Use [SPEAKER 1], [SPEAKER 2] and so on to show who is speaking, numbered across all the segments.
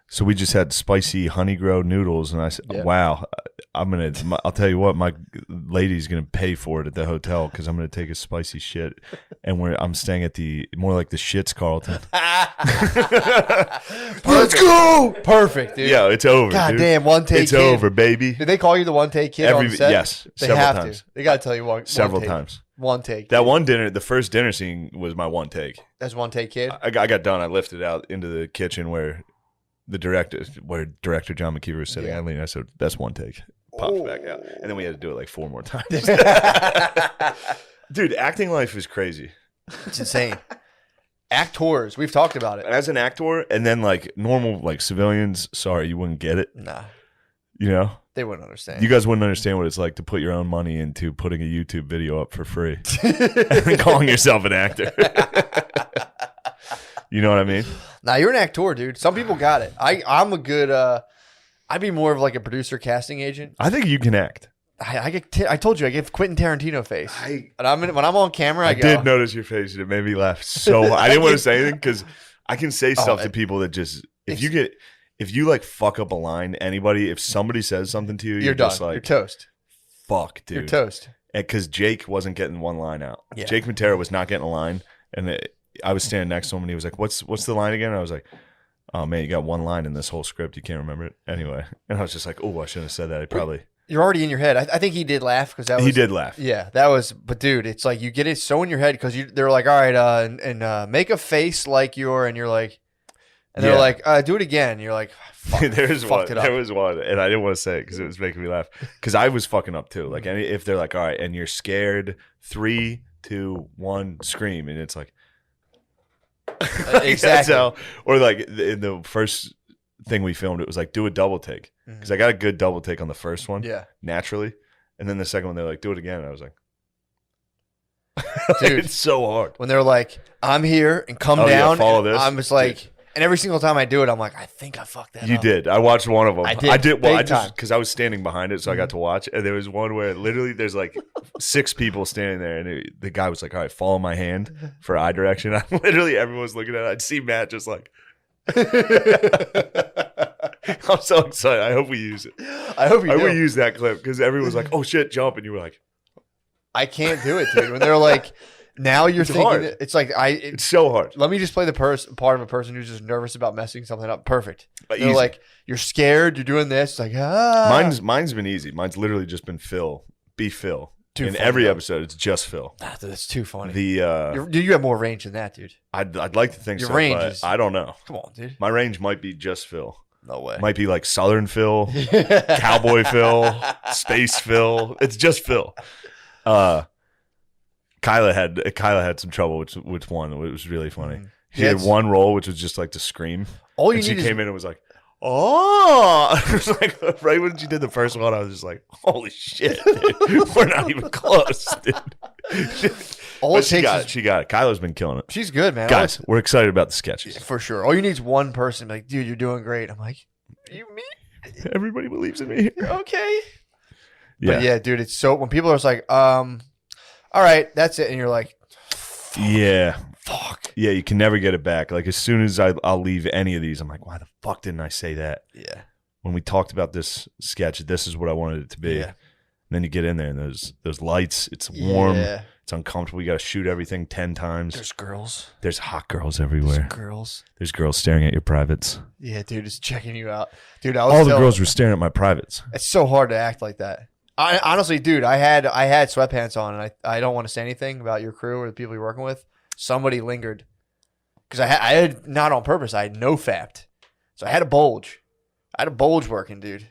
[SPEAKER 1] So we just had spicy honey grow noodles, and I said, "Wow, I'll tell you what, my lady's gonna pay for it at the hotel because I'm gonna take a spicy shit, and I'm staying at the more like the Shits Carlton. Let's go,
[SPEAKER 2] perfect, dude.
[SPEAKER 1] Yeah, it's over.
[SPEAKER 2] God
[SPEAKER 1] dude.
[SPEAKER 2] damn, one take.
[SPEAKER 1] It's
[SPEAKER 2] kid.
[SPEAKER 1] over, baby.
[SPEAKER 2] Did they call you the one take kid on set?
[SPEAKER 1] Yes,
[SPEAKER 2] they
[SPEAKER 1] several
[SPEAKER 2] have
[SPEAKER 1] times.
[SPEAKER 2] to. They gotta tell you
[SPEAKER 1] several
[SPEAKER 2] take.
[SPEAKER 1] times.
[SPEAKER 2] One take.
[SPEAKER 1] That one dinner, the first dinner scene was my one take.
[SPEAKER 2] That's one take, kid.
[SPEAKER 1] I got done. I lifted out into the kitchen where director John McKeever was sitting. I said, "That's one take." Popped back out, and then we had to do it like 4 more times. Dude, acting life is crazy.
[SPEAKER 2] It's insane. Actors, we've talked about it.
[SPEAKER 1] As an actor, and then like normal like civilians, sorry, you wouldn't get it.
[SPEAKER 2] Nah.
[SPEAKER 1] You know?
[SPEAKER 2] They wouldn't understand.
[SPEAKER 1] You guys wouldn't understand what it's like to put your own money into putting a YouTube video up for free and then calling yourself an actor. You know what I mean?
[SPEAKER 2] Nah, you're an actor, dude. Some people got it. I'm a good I'd be more of like a producer casting agent.
[SPEAKER 1] I think you can act.
[SPEAKER 2] I told you I give Quentin Tarantino face. When I'm on camera, I go,
[SPEAKER 1] did notice your face and it made me laugh so hard. I didn't want to say anything because I can say stuff to people that just if you like fuck up a line, if somebody says something to you,
[SPEAKER 2] you're done.
[SPEAKER 1] Just like,
[SPEAKER 2] you're toast.
[SPEAKER 1] Fuck, dude.
[SPEAKER 2] You're toast.
[SPEAKER 1] Because Jake wasn't getting one line out.
[SPEAKER 2] Yeah.
[SPEAKER 1] Jake Matera was not getting a line, and I was standing next to him, and he was like, "What's the line again?" And I was like, "Oh man, you got one line in this whole script. You can't remember it anyway." And I was just like, "Oh, I shouldn't have said that."
[SPEAKER 2] You're already in your head. I think he did laugh because
[SPEAKER 1] he did laugh.
[SPEAKER 2] Yeah, that was. But dude, it's like you get it so in your head because they're like, all right, and make a face like and you're like, and they're like, do it again. And you're like, fuck,
[SPEAKER 1] There was one, and I didn't want to say it because it was making me laugh because I was fucking up too. Like, if they're like, all right, and you're scared, 3, 2, 1, scream, and it's like,
[SPEAKER 2] exactly.
[SPEAKER 1] Or like in the first thing we filmed, it was like, do a double take. Because I got a good double take on the first one, naturally, and then the second one they're like, do it again. And I was like, dude, it's so hard
[SPEAKER 2] when they're like, I'm here and come down.
[SPEAKER 1] Follow this.
[SPEAKER 2] I'm just like, dude. And every single time I do it, I'm like, I think I fucked that up.
[SPEAKER 1] You did. I watched one of them.
[SPEAKER 2] I did. Well,
[SPEAKER 1] because I was standing behind it, so I got to watch. And there was one where literally there's like 6 people standing there, and the guy was like, all right, follow my hand for eye direction. Literally everyone was looking at it. I'd see Matt just like. I'm so excited. I hope we use it.
[SPEAKER 2] I hope we
[SPEAKER 1] use that clip because everyone was like, "Oh shit, jump!" And you were like,
[SPEAKER 2] "I can't do it, dude." When they're like, "Now you're thinking,"
[SPEAKER 1] hard.
[SPEAKER 2] It's like
[SPEAKER 1] it's so hard.
[SPEAKER 2] Let me just play the part of a person who's just nervous about messing something up. Perfect.
[SPEAKER 1] But
[SPEAKER 2] they're like, "You're scared. You're doing this." It's like,
[SPEAKER 1] Mine's been easy. Mine's literally just been Phil. Be Phil. In
[SPEAKER 2] funny,
[SPEAKER 1] every episode, it's just Phil.
[SPEAKER 2] That's too funny.
[SPEAKER 1] You
[SPEAKER 2] have more range than that, dude.
[SPEAKER 1] I'd like to think
[SPEAKER 2] your
[SPEAKER 1] so,
[SPEAKER 2] range
[SPEAKER 1] but
[SPEAKER 2] is,
[SPEAKER 1] I don't know.
[SPEAKER 2] Come on, dude.
[SPEAKER 1] My range might be just Phil.
[SPEAKER 2] No way.
[SPEAKER 1] Might be like Southern Phil, Cowboy Phil, Space Phil. It's just Phil. Kyla had some trouble with one. It was really funny. She had one role, which was just like to scream.
[SPEAKER 2] All you
[SPEAKER 1] and
[SPEAKER 2] need
[SPEAKER 1] she came in and was like, "Oh!" It was like right when she did the first one, I was just like, "Holy shit, dude. We're not even close, dude." She got it. Kyla's been killing it.
[SPEAKER 2] She's good, man.
[SPEAKER 1] Guys, we're excited about the sketches.
[SPEAKER 2] Yeah, for sure. All you need is one person like, dude, you're doing great. I'm like, you me?
[SPEAKER 1] Everybody believes in me.
[SPEAKER 2] Okay.
[SPEAKER 1] Yeah.
[SPEAKER 2] But yeah, dude, it's so when people are just like, all right, that's it. And you're like,
[SPEAKER 1] yeah.
[SPEAKER 2] Fuck.
[SPEAKER 1] Yeah, you can never get it back. Like as soon as I'll leave any of these, I'm like, why the fuck didn't I say that?
[SPEAKER 2] Yeah.
[SPEAKER 1] When we talked about this sketch, this is what I wanted it to be. Yeah. And then you get in there and those lights, it's warm. Yeah. It's uncomfortable. You got to shoot everything 10 times.
[SPEAKER 2] There's girls.
[SPEAKER 1] There's hot girls everywhere. There's girls staring at your privates.
[SPEAKER 2] Yeah, dude, just checking you out. Dude,
[SPEAKER 1] the girls were staring at my privates.
[SPEAKER 2] It's so hard to act like that. Honestly, dude, I had sweatpants on, and I don't want to say anything about your crew or the people you're working with. Somebody lingered. Because I had, not on purpose, I had no fapped. So I had a bulge. Working, dude.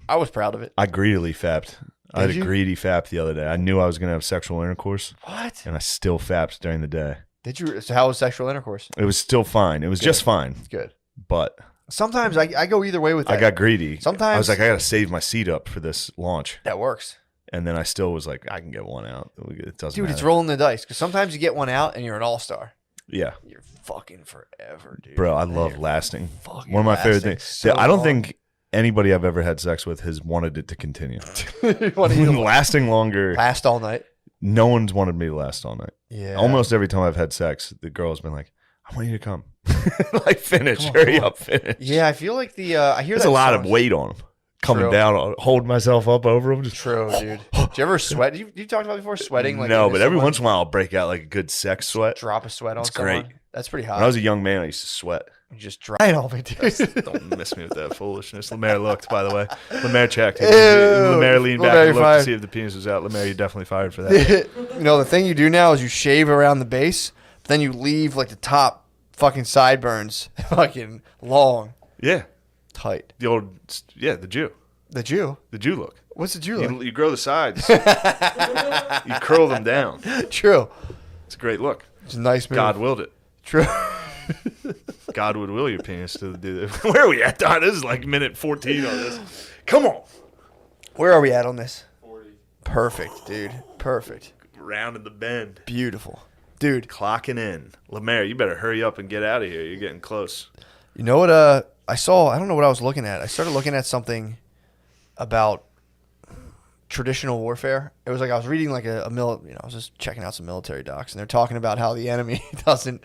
[SPEAKER 2] I was proud of it.
[SPEAKER 1] I greedily fapped. I had a greedy fap the other day. I knew I was going to have sexual intercourse.
[SPEAKER 2] What?
[SPEAKER 1] And I still fapped during the day.
[SPEAKER 2] Did you? So how was sexual intercourse?
[SPEAKER 1] It was still fine. It was just fine.
[SPEAKER 2] It's good.
[SPEAKER 1] But
[SPEAKER 2] sometimes I go either way with that.
[SPEAKER 1] I got greedy.
[SPEAKER 2] Sometimes
[SPEAKER 1] I was like, I got to save my seat up for this launch.
[SPEAKER 2] That works.
[SPEAKER 1] And then I still was like, I can get one out. It doesn't matter.
[SPEAKER 2] Dude, it's rolling the dice. Because sometimes you get one out and you're an all-star.
[SPEAKER 1] Yeah.
[SPEAKER 2] You're fucking forever, dude.
[SPEAKER 1] Bro, I love lasting. One of my favorite things. So I don't think anybody I've ever had sex with has wanted it to continue. Lasting longer.
[SPEAKER 2] Last all night.
[SPEAKER 1] No one's wanted me to last all night.
[SPEAKER 2] Yeah.
[SPEAKER 1] Almost every time I've had sex, the girl's been like, I want you to come. Like finish, hurry up, finish.
[SPEAKER 2] Yeah, I feel like I hear
[SPEAKER 1] there's
[SPEAKER 2] that
[SPEAKER 1] a lot
[SPEAKER 2] song.
[SPEAKER 1] of weight on them. Coming
[SPEAKER 2] True.
[SPEAKER 1] down, holding myself up over them. Just
[SPEAKER 2] True, dude. Do you ever sweat? You talked about before sweating? Like
[SPEAKER 1] no,
[SPEAKER 2] into
[SPEAKER 1] but every
[SPEAKER 2] someone?
[SPEAKER 1] once in a while I'll break out like a good sex sweat.
[SPEAKER 2] Drop a sweat on
[SPEAKER 1] It's
[SPEAKER 2] someone.
[SPEAKER 1] great.
[SPEAKER 2] That's pretty hot.
[SPEAKER 1] When I was a young man, I used to sweat.
[SPEAKER 2] You just drop it on me, dude.
[SPEAKER 1] Don't miss me with that foolishness. Lemaire looked, by the way. Lemaire checked.
[SPEAKER 2] Ew.
[SPEAKER 1] Lemaire leaned back
[SPEAKER 2] Lemaire
[SPEAKER 1] and looked
[SPEAKER 2] fired.
[SPEAKER 1] to see if the penis was out. Lemaire, you're definitely fired for that.
[SPEAKER 2] You know, the thing you do now is you shave around the base, but then you leave like the top fucking sideburns fucking long.
[SPEAKER 1] Yeah.
[SPEAKER 2] Tight.
[SPEAKER 1] The old, the Jew.
[SPEAKER 2] The Jew?
[SPEAKER 1] The Jew look.
[SPEAKER 2] What's the Jew look?
[SPEAKER 1] You grow the sides. You curl them down.
[SPEAKER 2] True.
[SPEAKER 1] It's a great look.
[SPEAKER 2] It's a nice move.
[SPEAKER 1] God willed it.
[SPEAKER 2] True.
[SPEAKER 1] God would will your penis to do this. Where are we at, Don? This is like minute 14 on this. Come on.
[SPEAKER 2] Where are we at on this? 40. Perfect, dude. Perfect.
[SPEAKER 1] Rounding the bend.
[SPEAKER 2] Beautiful. Dude.
[SPEAKER 1] Clocking in. Lemaire, you better hurry up and get out of here. You're getting close.
[SPEAKER 2] You know what I saw? I don't know what I was looking at. I started looking at something about traditional warfare. It was like I was reading like I was just checking out some military docs, and they're talking about how the enemy doesn't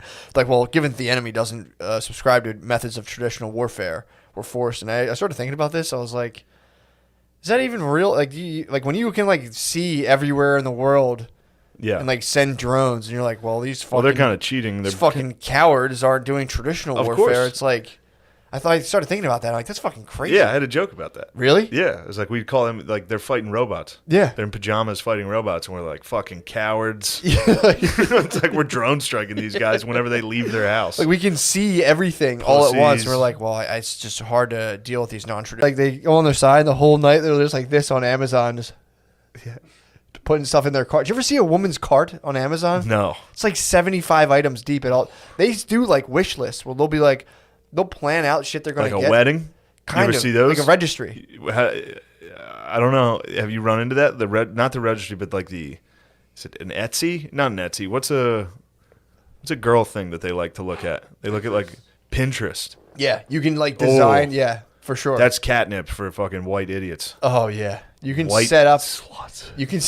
[SPEAKER 2] given the enemy doesn't subscribe to methods of traditional warfare, we're forced. And I started thinking about this. I was like, is that even real? Like, when you can like see everywhere in the world,
[SPEAKER 1] yeah,
[SPEAKER 2] and like send drones, and you're like, well, they're
[SPEAKER 1] kind of cheating.
[SPEAKER 2] These fucking cowards aren't doing traditional warfare.
[SPEAKER 1] Course.
[SPEAKER 2] It's like, I started thinking about that. I'm like, that's fucking crazy.
[SPEAKER 1] Yeah, I had a joke about that.
[SPEAKER 2] Really?
[SPEAKER 1] Yeah, it was like we'd call them like they're fighting robots.
[SPEAKER 2] Yeah,
[SPEAKER 1] they're in pajamas fighting robots, and we're like fucking cowards.
[SPEAKER 2] Yeah.
[SPEAKER 1] It's like we're drone striking these guys whenever they leave their house.
[SPEAKER 2] Like we can see everything all at once. And we're like, well, it's just hard to deal with these non-traditional. Like they go on their side the whole night. They're just like this on Amazon, just putting stuff in their cart. Did you ever see a woman's cart on Amazon?
[SPEAKER 1] No.
[SPEAKER 2] It's like 75 items deep at all. They do like wish lists. Well, they'll plan out shit they're going to
[SPEAKER 1] like
[SPEAKER 2] get.
[SPEAKER 1] a wedding.
[SPEAKER 2] Kind
[SPEAKER 1] you ever
[SPEAKER 2] of
[SPEAKER 1] see those?
[SPEAKER 2] like a registry.
[SPEAKER 1] I don't know. Have you run into that? Not the registry, but like is it an Etsy? Not an Etsy. What's a girl thing that they like to look at? They look at like Pinterest.
[SPEAKER 2] Yeah, you can like design.
[SPEAKER 1] Oh.
[SPEAKER 2] Yeah, for sure.
[SPEAKER 1] That's catnip for fucking white idiots.
[SPEAKER 2] Oh yeah, you can
[SPEAKER 1] White
[SPEAKER 2] set up.
[SPEAKER 1] sluts.
[SPEAKER 2] You can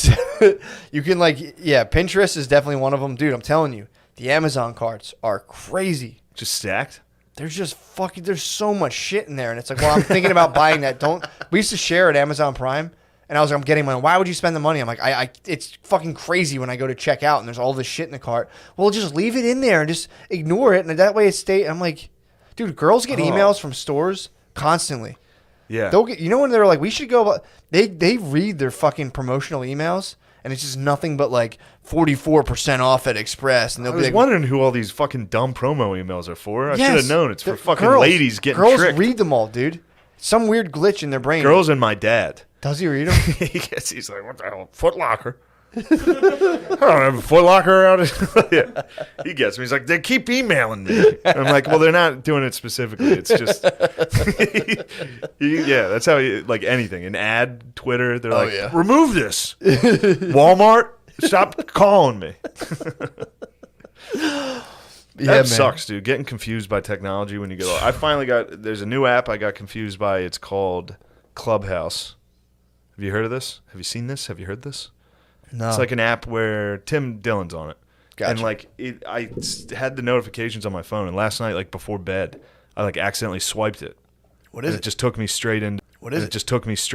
[SPEAKER 2] Pinterest is definitely one of them, dude. I'm telling you, the Amazon carts are crazy.
[SPEAKER 1] Just stacked.
[SPEAKER 2] There's just there's so much shit in there, and it's like, well, I'm thinking about buying that. We used to share at Amazon Prime, and I was like, I'm getting money. Why would you spend the money? I'm like, it's fucking crazy when I go to check out and there's all this shit in the cart. Well, just leave it in there and just ignore it, and that way it stays. I'm like, dude, girls get emails from stores constantly.
[SPEAKER 1] Yeah.
[SPEAKER 2] They'll get, when they're like, we should go. They read their fucking promotional emails, and it's just nothing but like 44% off at Express, and they'll
[SPEAKER 1] I
[SPEAKER 2] be
[SPEAKER 1] was
[SPEAKER 2] like,
[SPEAKER 1] wondering who all these fucking dumb promo emails are for. I should have known. It's for fucking
[SPEAKER 2] girls.
[SPEAKER 1] ladies getting
[SPEAKER 2] girls
[SPEAKER 1] tricked.
[SPEAKER 2] read them all, dude. Some weird glitch in their brain.
[SPEAKER 1] Girls and my dad.
[SPEAKER 2] Does he read them?
[SPEAKER 1] He's like, what the hell? Foot Locker. I don't have a Foot Locker out. Yeah. He gets me. He's like, they keep emailing me. And I'm like, well, they're not doing it specifically. It's just, yeah, that's how like anything. An ad, Twitter, they're like, remove this. Walmart, stop calling me. That sucks, dude. Getting confused by technology when you get. I finally there's a new app I got confused by. It's called Clubhouse. Have you heard of this? Have you seen this? Have you heard this?
[SPEAKER 2] No.
[SPEAKER 1] It's like an app where Tim Dillon's on it.
[SPEAKER 2] Gotcha.
[SPEAKER 1] And like I had the notifications on my phone, and last night, like before bed, I like accidentally swiped it.
[SPEAKER 2] What is
[SPEAKER 1] it? It just took me straight into.
[SPEAKER 2] What is it?
[SPEAKER 1] It just took me straight.